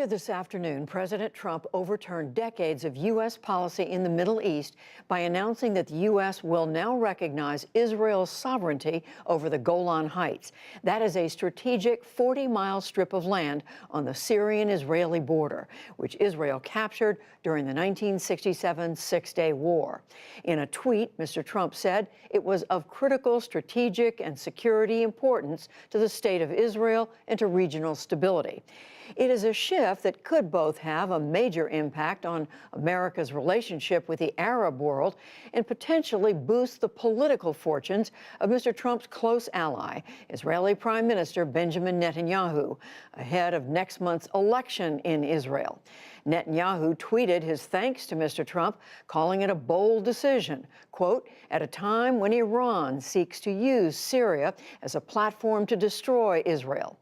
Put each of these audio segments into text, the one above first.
Earlier this afternoon, President Trump overturned decades of U.S. policy in the Middle East by announcing that the U.S. will now recognize Israel's sovereignty over the Golan Heights. That is a strategic 40-mile strip of land on the Syrian-Israeli border, which Israel captured during the 1967 Six-Day War. In a tweet, Mr. Trump said it was of critical strategic and security importance to the state of Israel and to regional stability. It is a shift that could both have a major impact on America's relationship with the Arab world and potentially boost the political fortunes of Mr. Trump's close ally, Israeli Prime Minister Benjamin Netanyahu, ahead of next month's election in Israel. Netanyahu tweeted his thanks to Mr. Trump, calling it a bold decision, quote, at a time when Iran seeks to use Syria as a platform to destroy Israel.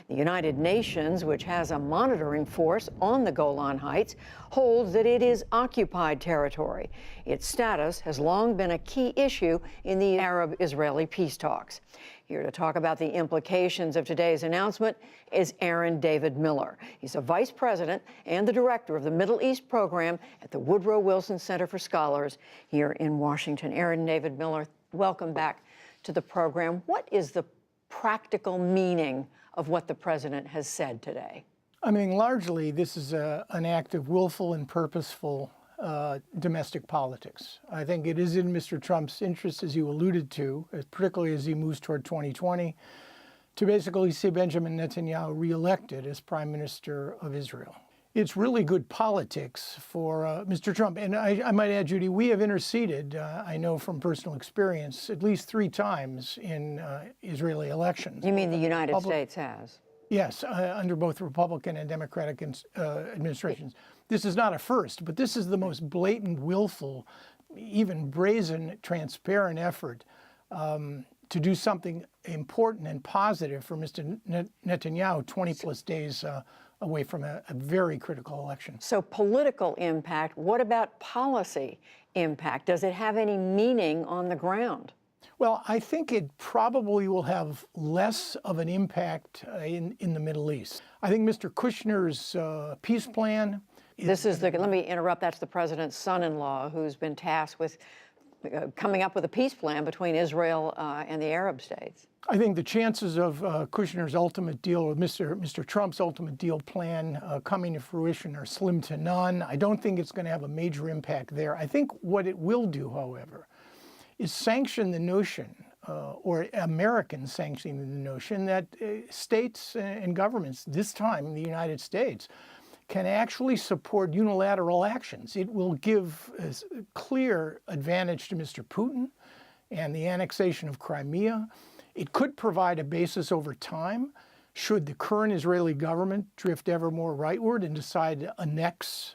The United Nations, which has a monitoring force on the Golan Heights, holds that it is occupied territory. Its status has long been a key issue in the Arab-Israeli peace talks. Here to talk about the implications of today's announcement is Aaron David Miller. He's a vice president and the director of the Middle East program at the Woodrow Wilson Center for Scholars here in Washington. Aaron David Miller, welcome back to the program. What is the practical meaning of what the president has said today? I mean, largely, this is an act of willful and purposeful domestic politics. I think it is in Mr. Trump's interest, as you alluded to, particularly as he moves toward 2020, to basically see Benjamin Netanyahu reelected as Prime Minister of Israel. It's really good politics for Mr. Trump. And I might add, Judy, we have interceded, I know from personal experience, at least 3 times in Israeli elections. You mean the United States has? Yes, under both Republican and Democratic administrations. This is not a first, but this is the most blatant, willful, even brazen, transparent effort to do something important and positive for Mr. Netanyahu 20-plus days away from a very critical election. So political impact, what about policy impact? Does it have any meaning on the ground? Well, I think it probably will have less of an impact in the Middle East. I think Mr. Kushner's peace plan let me interrupt, that's the president's son-in-law who's been tasked with coming up with a peace plan between Israel and the Arab states. I think the chances of Kushner's ultimate deal, or Mr. Trump's ultimate deal plan coming to fruition are slim to none. I don't think it's going to have a major impact there. I think what it will do, however, is sanction the notion, or Americans sanctioning the notion that states and governments, this time the United States, can actually support unilateral actions. It will give a clear advantage to Mr. Putin and the annexation of Crimea. It could provide a basis over time should the current Israeli government drift ever more rightward and decide to annex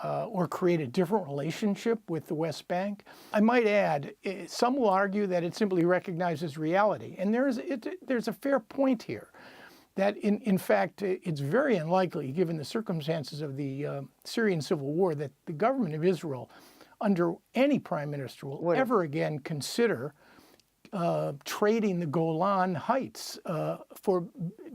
or create a different relationship with the West Bank. I might add, some will argue that it simply recognizes reality. And there's a fair point here. That, in fact, it's very unlikely, given the circumstances of the Syrian civil war, that the government of Israel, under any prime minister, will ever again consider trading the Golan Heights for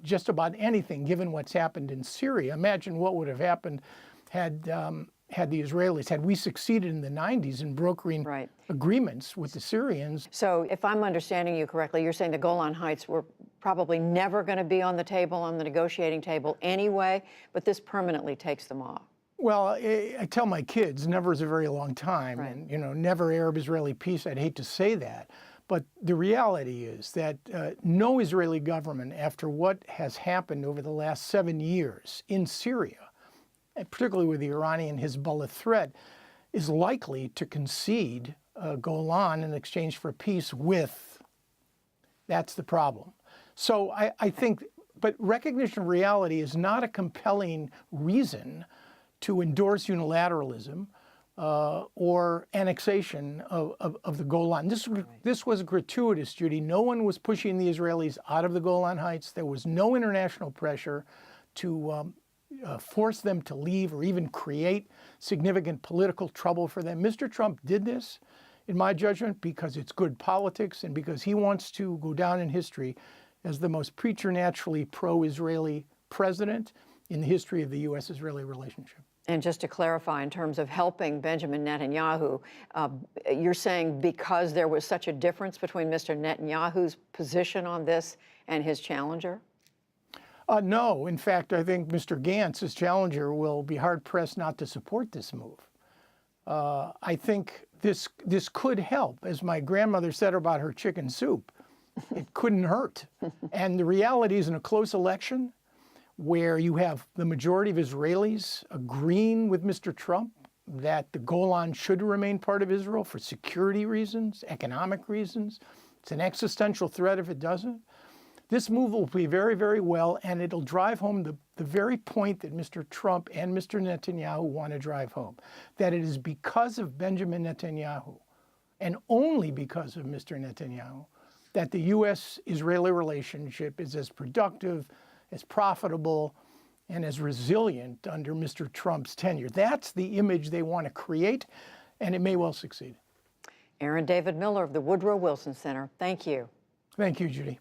just about anything, given what's happened in Syria. Imagine what would have happened had the Israelis, had we succeeded in the 90s in brokering agreements with the Syrians. So if I'm understanding you correctly, you're saying the Golan Heights were probably never going to be on the table, on the negotiating table anyway, but this permanently takes them off. Well, I tell my kids, never is a very long time, and never Arab-Israeli peace. I'd hate to say that, but the reality is that no Israeli government, after what has happened over the last 7 years in Syria, and particularly with the Iranian Hezbollah threat, is likely to concede Golan in exchange for peace with. That's the problem. So I think, but recognition of reality is not a compelling reason to endorse unilateralism or annexation of the Golan. This was gratuitous, Judy. No one was pushing the Israelis out of the Golan Heights. There was no international pressure to force them to leave or even create significant political trouble for them. Mr. Trump did this, in my judgment, because it's good politics and because he wants to go down in history as the most preternaturally pro-Israeli president in the history of the U.S.-Israeli relationship. And just to clarify, in terms of helping Benjamin Netanyahu, you're saying because there was such a difference between Mr. Netanyahu's position on this and his challenger? No. In fact, I think Mr. Gantz, his challenger, will be hard-pressed not to support this move. I think this could help. As my grandmother said about her chicken soup, it couldn't hurt. And the reality is, in a close election, where you have the majority of Israelis agreeing with Mr. Trump that the Golan should remain part of Israel for security reasons, economic reasons. It's an existential threat if it doesn't. This move will be very, very well, and it'll drive home the very point that Mr. Trump and Mr. Netanyahu want to drive home, that it is because of Benjamin Netanyahu, and only because of Mr. Netanyahu, that the U.S.-Israeli relationship is as productive, as profitable, and as resilient under Mr. Trump's tenure. That's the image they want to create, and it may well succeed. Aaron David Miller of the Woodrow Wilson Center, thank you. Thank you, Judy.